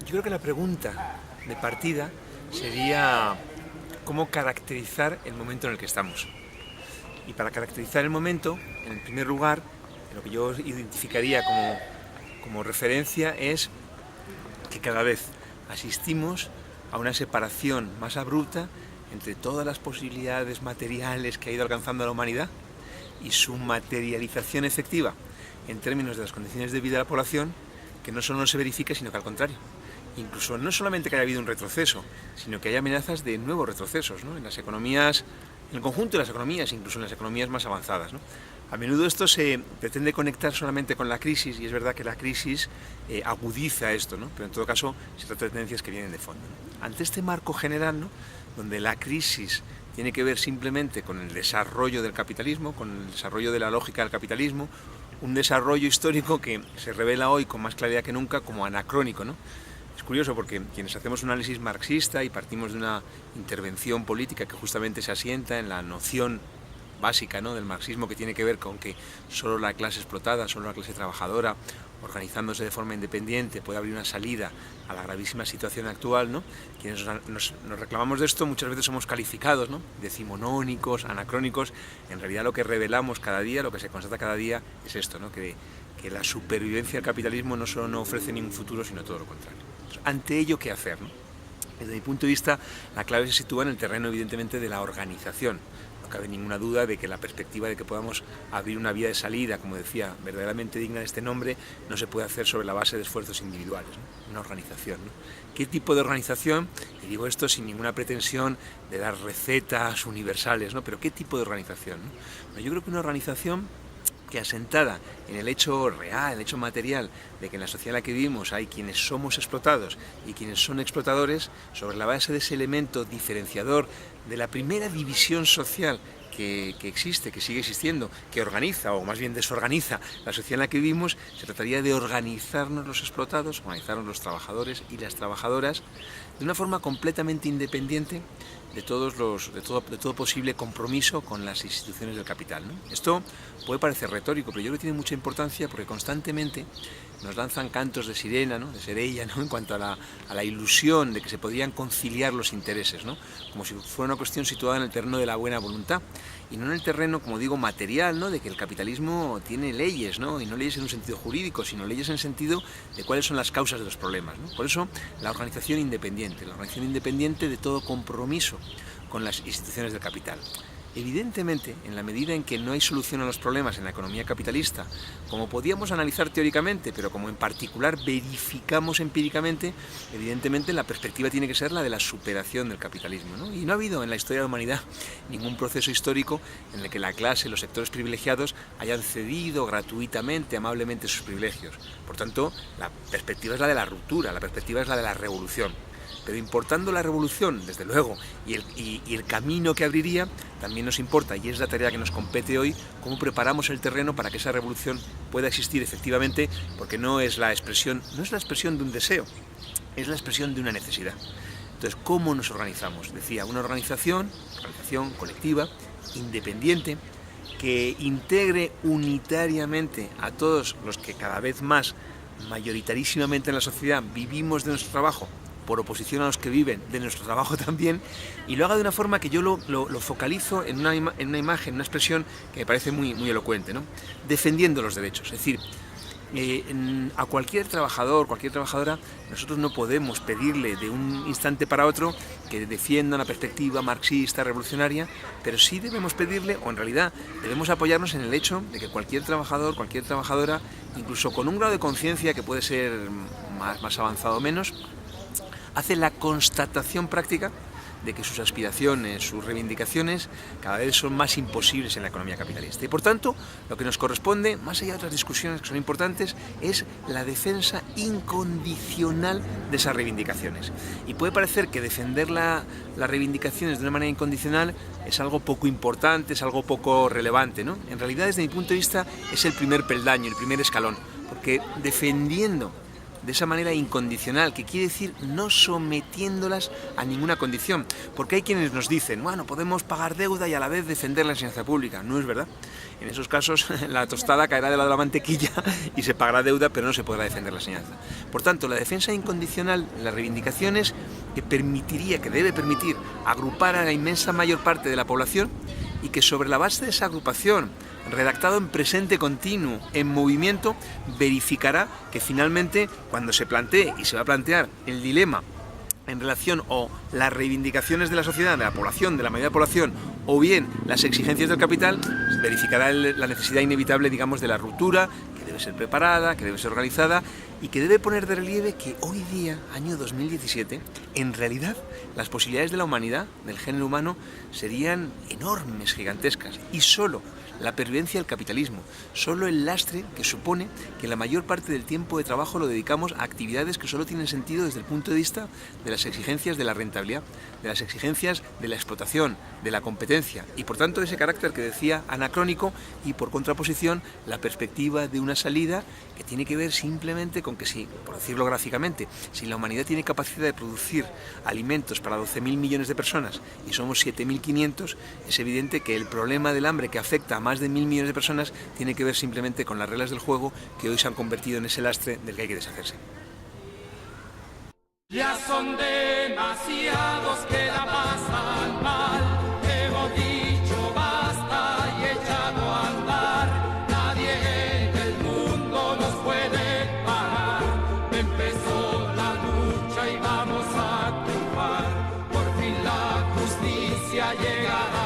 Yo creo que la pregunta de partida sería cómo caracterizar el momento en el que estamos. Y para caracterizar el momento, en primer lugar, lo que yo identificaría como referencia es que cada vez asistimos a una separación más abrupta entre todas las posibilidades materiales que ha ido alcanzando la humanidad y su materialización efectiva en términos de las condiciones de vida de la población, que no solo no se verifica, sino que al contrario. Incluso no solamente que haya habido un retroceso, sino que hay amenazas de nuevos retrocesos, ¿no? En las economías, en el conjunto de las economías, incluso en las economías más avanzadas, ¿no? A menudo esto se pretende conectar solamente con la crisis, y es verdad que la crisis agudiza esto, ¿no? Pero en todo caso se trata de tendencias que vienen de fondo, ¿no? Ante este marco general, ¿no?, donde la crisis tiene que ver simplemente con el desarrollo del capitalismo, con el desarrollo de la lógica del capitalismo, un desarrollo histórico que se revela hoy con más claridad que nunca como anacrónico, ¿no? Es curioso porque quienes hacemos un análisis marxista y partimos de una intervención política que justamente se asienta en la noción básica, ¿no?, del marxismo, que tiene que ver con que solo la clase explotada, solo la clase trabajadora, organizándose de forma independiente, puede abrir una salida a la gravísima situación actual, ¿no? Quienes nos reclamamos de esto muchas veces somos calificados, ¿no?, decimonónicos, anacrónicos. En realidad lo que revelamos cada día, lo que se constata cada día es esto, ¿no?, que la supervivencia del capitalismo no solo no ofrece ningún futuro, sino todo lo contrario. Entonces, ante ello, ¿qué hacer, no? Desde mi punto de vista, la clave se sitúa en el terreno, evidentemente, de la organización. No cabe ninguna duda de que la perspectiva de que podamos abrir una vía de salida, como decía, verdaderamente digna de este nombre, no se puede hacer sobre la base de esfuerzos individuales, ¿no? Una organización, ¿no? ¿Qué tipo de organización? Y digo esto sin ninguna pretensión de dar recetas universales, ¿no? Pero ¿qué tipo de organización, no? Bueno, yo creo que una organización que, asentada en el hecho real, el hecho material, de que en la sociedad en la que vivimos hay quienes somos explotados y quienes son explotadores, sobre la base de ese elemento diferenciador de la primera división social que existe, que sigue existiendo, que organiza, o más bien desorganiza, la sociedad en la que vivimos, se trataría de organizarnos los explotados, organizarnos los trabajadores y las trabajadoras de una forma completamente independiente de todo posible compromiso con las instituciones del capital, ¿no? Esto puede parecer retórico, pero yo creo que tiene mucha importancia porque constantemente nos lanzan cantos de sirena, ¿no?, de Serella, ¿no?, en cuanto a la ilusión de que se podrían conciliar los intereses, ¿no?, como si fuera una cuestión situada en el terreno de la buena voluntad y no en el terreno, como digo, material, ¿no?, de que el capitalismo tiene leyes, ¿no?, y no leyes en un sentido jurídico, sino leyes en el sentido de cuáles son las causas de los problemas, ¿no? Por eso la organización independiente de todo compromiso con las instituciones del capital. Evidentemente, en la medida en que no hay solución a los problemas en la economía capitalista, como podíamos analizar teóricamente, pero como en particular verificamos empíricamente, evidentemente la perspectiva tiene que ser la de la superación del capitalismo, ¿no? Y no ha habido en la historia de la humanidad ningún proceso histórico en el que la clase, los sectores privilegiados, hayan cedido gratuitamente, amablemente sus privilegios. Por tanto, la perspectiva es la de la ruptura, la perspectiva es la de la revolución. Pero importando la revolución, desde luego, y el camino que abriría, también nos importa, y es la tarea que nos compete hoy, cómo preparamos el terreno para que esa revolución pueda existir efectivamente, porque no es la expresión de un deseo, es la expresión de una necesidad. Entonces, ¿cómo nos organizamos? Decía, una organización colectiva, independiente, que integre unitariamente a todos los que cada vez más, mayoritarísimamente en la sociedad, vivimos de nuestro trabajo, por oposición a los que viven de nuestro trabajo también, y lo haga de una forma que yo lo focalizo en una imagen, una expresión que me parece muy, muy elocuente, ¿no? Defendiendo los derechos. Es decir, a cualquier trabajador, cualquier trabajadora, nosotros no podemos pedirle de un instante para otro que defienda una perspectiva marxista, revolucionaria, pero sí debemos pedirle, o en realidad debemos apoyarnos en el hecho de que cualquier trabajador, cualquier trabajadora, incluso con un grado de conciencia que puede ser más avanzado o menos, hace la constatación práctica de que sus aspiraciones, sus reivindicaciones cada vez son más imposibles en la economía capitalista. Y por tanto, lo que nos corresponde, más allá de otras discusiones que son importantes, es la defensa incondicional de esas reivindicaciones. Y puede parecer que defender las reivindicaciones de una manera incondicional es algo poco importante, es algo poco relevante, ¿no? En realidad, desde mi punto de vista, es el primer peldaño, el primer escalón, porque defendiendo de esa manera incondicional, que quiere decir no sometiéndolas a ninguna condición. Porque hay quienes nos dicen, bueno, podemos pagar deuda y a la vez defender la enseñanza pública. No es verdad. En esos casos la tostada caerá de lado de la mantequilla y se pagará deuda, pero no se podrá defender la enseñanza. Por tanto, la defensa incondicional, las reivindicaciones que debe permitir agrupar a la inmensa mayor parte de la población y que sobre la base de esa agrupación, redactado en presente continuo, en movimiento, verificará que finalmente cuando se plantee y se va a plantear el dilema en relación o las reivindicaciones de la sociedad, de la población, de la mayoría de la población, o bien las exigencias del capital, verificará la necesidad inevitable, digamos, de la ruptura, que debe ser preparada, que debe ser organizada y que debe poner de relieve que hoy día, año 2017, en realidad las posibilidades de la humanidad, del género humano, serían enormes, gigantescas, y solo la pervivencia del capitalismo, solo el lastre que supone que la mayor parte del tiempo de trabajo lo dedicamos a actividades que solo tienen sentido desde el punto de vista de las exigencias de la rentabilidad, de las exigencias de la explotación, de la competencia, y por tanto ese carácter que decía anacrónico, y por contraposición la perspectiva de una salida que tiene que ver simplemente con que si, por decirlo gráficamente, si la humanidad tiene capacidad de producir alimentos para 12.000 millones de personas y somos 7.500, es evidente que el problema del hambre que afecta a más de 1.000 millones de personas tiene que ver simplemente con las reglas del juego que hoy se han convertido en ese lastre del que hay que deshacerse. Ya son demasiados que la pasan mal, hemos dicho basta y echado a andar, nadie en el mundo nos puede parar, empezó la lucha y vamos a triunfar, por fin la justicia llegará.